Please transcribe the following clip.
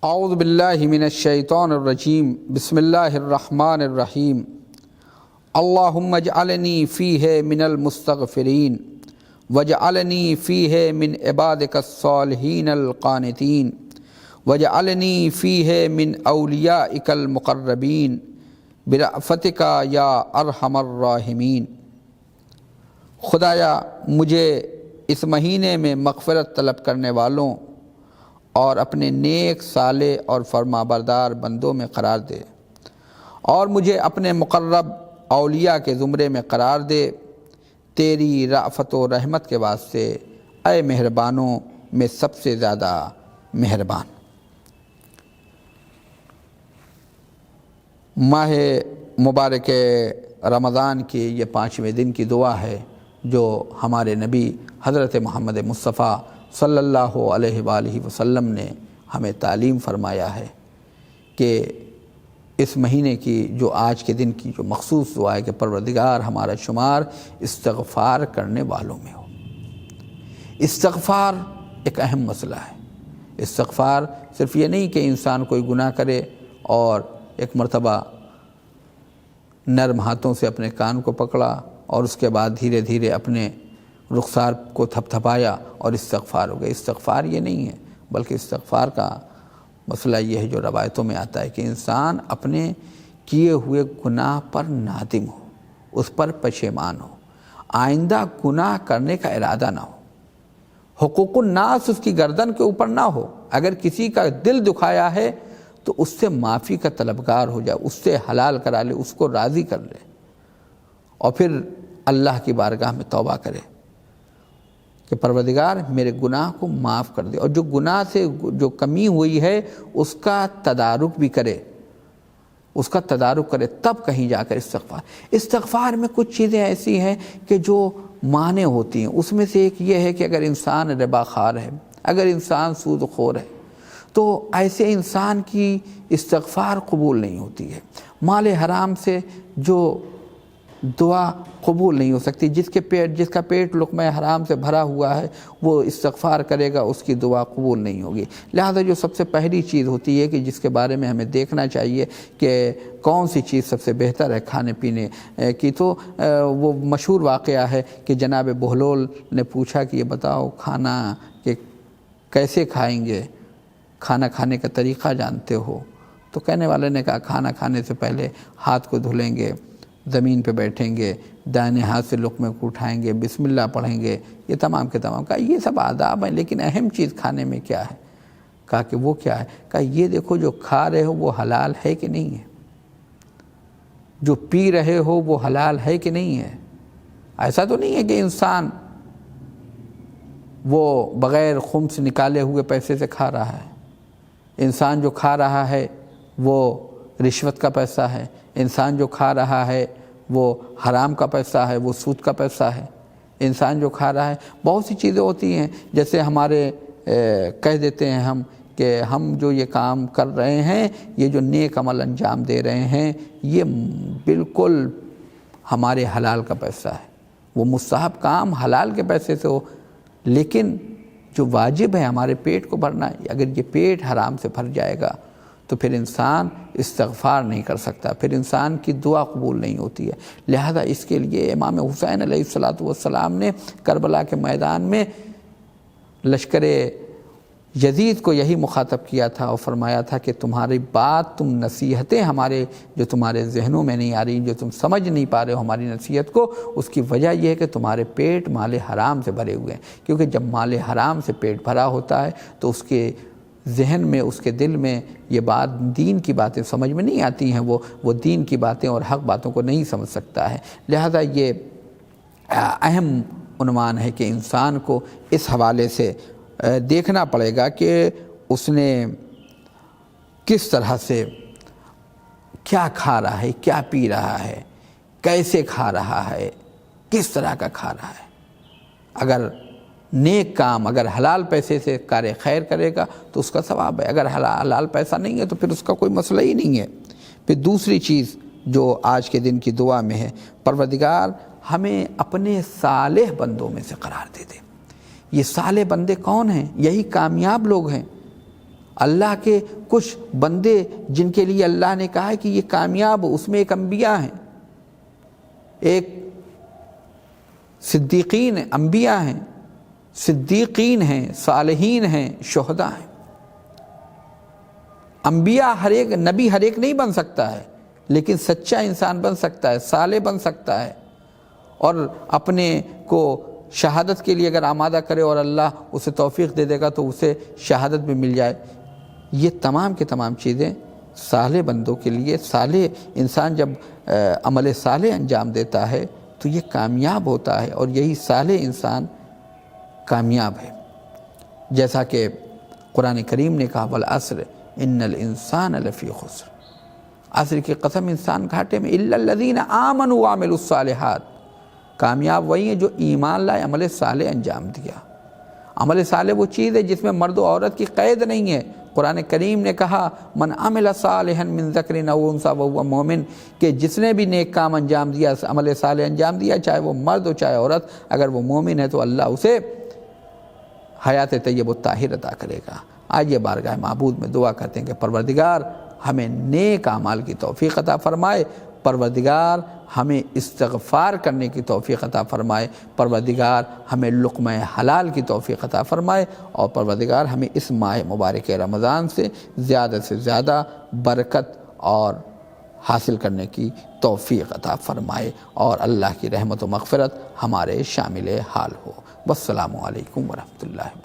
اعوذ باللہ من الشیطان الرجیم بسم اللہ الرحمن الرحیم اللہم اجعلنی فیہ من المستغفرین واجعلنی فیہ من عبادک الصالحین القانتین واجعلنی فیہ من اولیائک المقربین برأفتک یا ارحم الراحمین۔ خدایا مجھے اس مہینے میں مغفرت طلب کرنے والوں اور اپنے نیک صالح اور فرما بردار بندوں میں قرار دے، اور مجھے اپنے مقرب اولیاء کے زمرے میں قرار دے، تیری رأفت و رحمت کے واسطے اے مہربانوں میں سب سے زیادہ مہربان۔ ماہ مبارک رمضان کی یہ 5ویں دن کی دعا ہے جو ہمارے نبی حضرت محمد مصطفیٰ صلی اللہ علیہ وآلہ وسلم نے ہمیں تعلیم فرمایا ہے کہ اس مہینے کی جو آج کے دن کی جو مخصوص دعا ہے کہ پروردگار ہمارا شمار استغفار کرنے والوں میں ہو۔ استغفار ایک اہم مسئلہ ہے۔ استغفار صرف یہ نہیں کہ انسان کوئی گناہ کرے اور ایک مرتبہ نرم ہاتھوں سے اپنے کان کو پکڑا اور اس کے بعد دھیرے دھیرے اپنے رخسار کو تھپ تھپایا اور استغفار ہو گیا۔ استغفار یہ نہیں ہے، بلکہ استغفار کا مسئلہ یہ ہے جو روایتوں میں آتا ہے کہ انسان اپنے کیے ہوئے گناہ پر نادم ہو، اس پر پشیمان ہو، آئندہ گناہ کرنے کا ارادہ نہ ہو، حقوق الناس اس کی گردن کے اوپر نہ ہو، اگر کسی کا دل دکھایا ہے تو اس سے معافی کا طلبگار ہو جائے، اس سے حلال کرا لے، اس کو راضی کر لے، اور پھر اللہ کی بارگاہ میں توبہ کرے کہ پروردگار میرے گناہ کو معاف کر دے، اور جو گناہ سے جو کمی ہوئی ہے اس کا تدارک بھی کرے، اس کا تدارک کرے، تب کہیں جا کر استغفار میں کچھ چیزیں ایسی ہیں کہ جو مانع ہوتی ہیں۔ اس میں سے ایک یہ ہے کہ اگر انسان ربا خوار ہے، اگر انسان سود خور ہے، تو ایسے انسان کی استغفار قبول نہیں ہوتی ہے۔ مال حرام سے جو دعا قبول نہیں ہو سکتی، جس کا پیٹ لقمہ حرام سے بھرا ہوا ہے وہ استغفار کرے گا، اس کی دعا قبول نہیں ہوگی۔ لہذا جو سب سے پہلی چیز ہوتی ہے کہ جس کے بارے میں ہمیں دیکھنا چاہیے کہ کون سی چیز سب سے بہتر ہے کھانے پینے کی، تو وہ مشہور واقعہ ہے کہ جناب بہلول نے پوچھا کہ یہ بتاؤ کھانا کہ کیسے کھائیں گے، کھانا کھانے کا طریقہ جانتے ہو؟ تو کہنے والے نے کہا کھانا کھانے سے پہلے ہاتھ کو دھلیں گے، زمین پہ بیٹھیں گے، دائیں ہاتھ سے لقمے کو اٹھائیں گے، بسم اللہ پڑھیں گے، یہ تمام کے تمام۔ کہا یہ سب آداب ہیں، لیکن اہم چیز کھانے میں کیا ہے؟ کہا کہ وہ کیا ہے؟ کہا یہ دیکھو جو کھا رہے ہو وہ حلال ہے کہ نہیں ہے، جو پی رہے ہو وہ حلال ہے کہ نہیں ہے۔ ایسا تو نہیں ہے کہ انسان وہ بغیر خمس نکالے ہوئے پیسے سے کھا رہا ہے۔ انسان جو کھا رہا ہے وہ رشوت کا پیسہ ہے، انسان جو کھا رہا ہے وہ حرام کا پیسہ ہے، وہ سود کا پیسہ ہے۔ انسان جو کھا رہا ہے، بہت سی چیزیں ہوتی ہیں جیسے ہمارے کہہ دیتے ہیں ہم کہ ہم جو یہ کام کر رہے ہیں، یہ جو نیک عمل انجام دے رہے ہیں، یہ بالکل ہمارے حلال کا پیسہ ہے، وہ مستحب کام حلال کے پیسے سے ہو، لیکن جو واجب ہے ہمارے پیٹ کو بھرنا، اگر یہ پیٹ حرام سے بھر جائے گا تو پھر انسان استغفار نہیں کر سکتا، پھر انسان کی دعا قبول نہیں ہوتی ہے۔ لہذا اس کے لیے امام حسین علیہ السلام نے کربلا کے میدان میں لشکر یزید کو یہی مخاطب کیا تھا اور فرمایا تھا کہ تمہاری بات، تم نصیحتیں ہمارے جو تمہارے ذہنوں میں نہیں آ رہی، جو تم سمجھ نہیں پا رہے ہو ہماری نصیحت کو، اس کی وجہ یہ ہے کہ تمہارے پیٹ مال حرام سے بھرے ہوئے ہیں، کیونکہ جب مال حرام سے پیٹ بھرا ہوتا ہے تو اس کے ذہن میں، اس کے دل میں یہ بات، دین کی باتیں سمجھ میں نہیں آتی ہیں، وہ دین کی باتیں اور حق باتوں کو نہیں سمجھ سکتا ہے۔ لہذا یہ اہم عنوان ہے کہ انسان کو اس حوالے سے دیکھنا پڑے گا کہ اس نے کس طرح سے کیا کھا رہا ہے، کیا پی رہا ہے، کیسے کھا رہا ہے، کس طرح کا کھا رہا ہے۔ اگر نیک کام، اگر حلال پیسے سے کار خیر کرے گا تو اس کا ثواب ہے، اگر حلال پیسہ نہیں ہے تو پھر اس کا کوئی مسئلہ ہی نہیں ہے۔ پھر دوسری چیز جو آج کے دن کی دعا میں ہے، پروردگار ہمیں اپنے صالح بندوں میں سے قرار دے دے۔ یہ صالح بندے کون ہیں؟ یہی کامیاب لوگ ہیں۔ اللہ کے کچھ بندے جن کے لیے اللہ نے کہا ہے کہ یہ کامیاب، اس میں ایک انبیاء ہیں، ایک صدیقین انبیاء ہیں، صدیقین ہیں، صالحین ہیں، شہداء ہیں۔ انبیاء ہر ایک نبی ہر ایک نہیں بن سکتا ہے، لیکن سچا انسان بن سکتا ہے، صالح بن سکتا ہے، اور اپنے کو شہادت کے لیے اگر آمادہ کرے اور اللہ اسے توفیق دے دے گا تو اسے شہادت بھی مل جائے۔ یہ تمام کی تمام چیزیں صالح بندوں کے لیے، صالح انسان جب عمل صالح انجام دیتا ہے تو یہ کامیاب ہوتا ہے، اور یہی صالح انسان کامیاب ہے۔ جیسا کہ قرآن کریم نے کہا والعصر ان الانسان لفی خسر، عصر کی قسم انسان گھاٹے میں، الا الذین آمنوا وعملوا الصالحات، کامیاب وہی ہیں جو ایمان لائے، عمل صالح انجام دیا۔ عمل صالح وہ چیز ہے جس میں مرد و عورت کی قید نہیں ہے۔ قرآن کریم نے کہا من عمل صالحا من ذکر او انثی وهو مومن، کہ جس نے بھی نیک کام انجام دیا، عمل صالح انجام دیا، چاہے وہ مرد ہو چاہے عورت، اگر وہ مومن ہے تو اللہ اسے حیات طیب الطاہر عطا کرے گا۔ آئیے بارگاہ معبود میں دعا کرتے ہیں کہ پروردگار ہمیں نیک اعمال کی توفیق عطا فرمائے، پروردگار ہمیں استغفار کرنے کی توفیق عطا فرمائے، پروردگار ہمیں لقمہ حلال کی توفیق عطا فرمائے، اور پروردگار ہمیں اس ماہ مبارک رمضان سے زیادہ برکت اور حاصل کرنے کی توفیق عطا فرمائے، اور اللہ کی رحمت و مغفرت ہمارے شامل حال ہو۔ والسلام علیکم ورحمۃ اللہ۔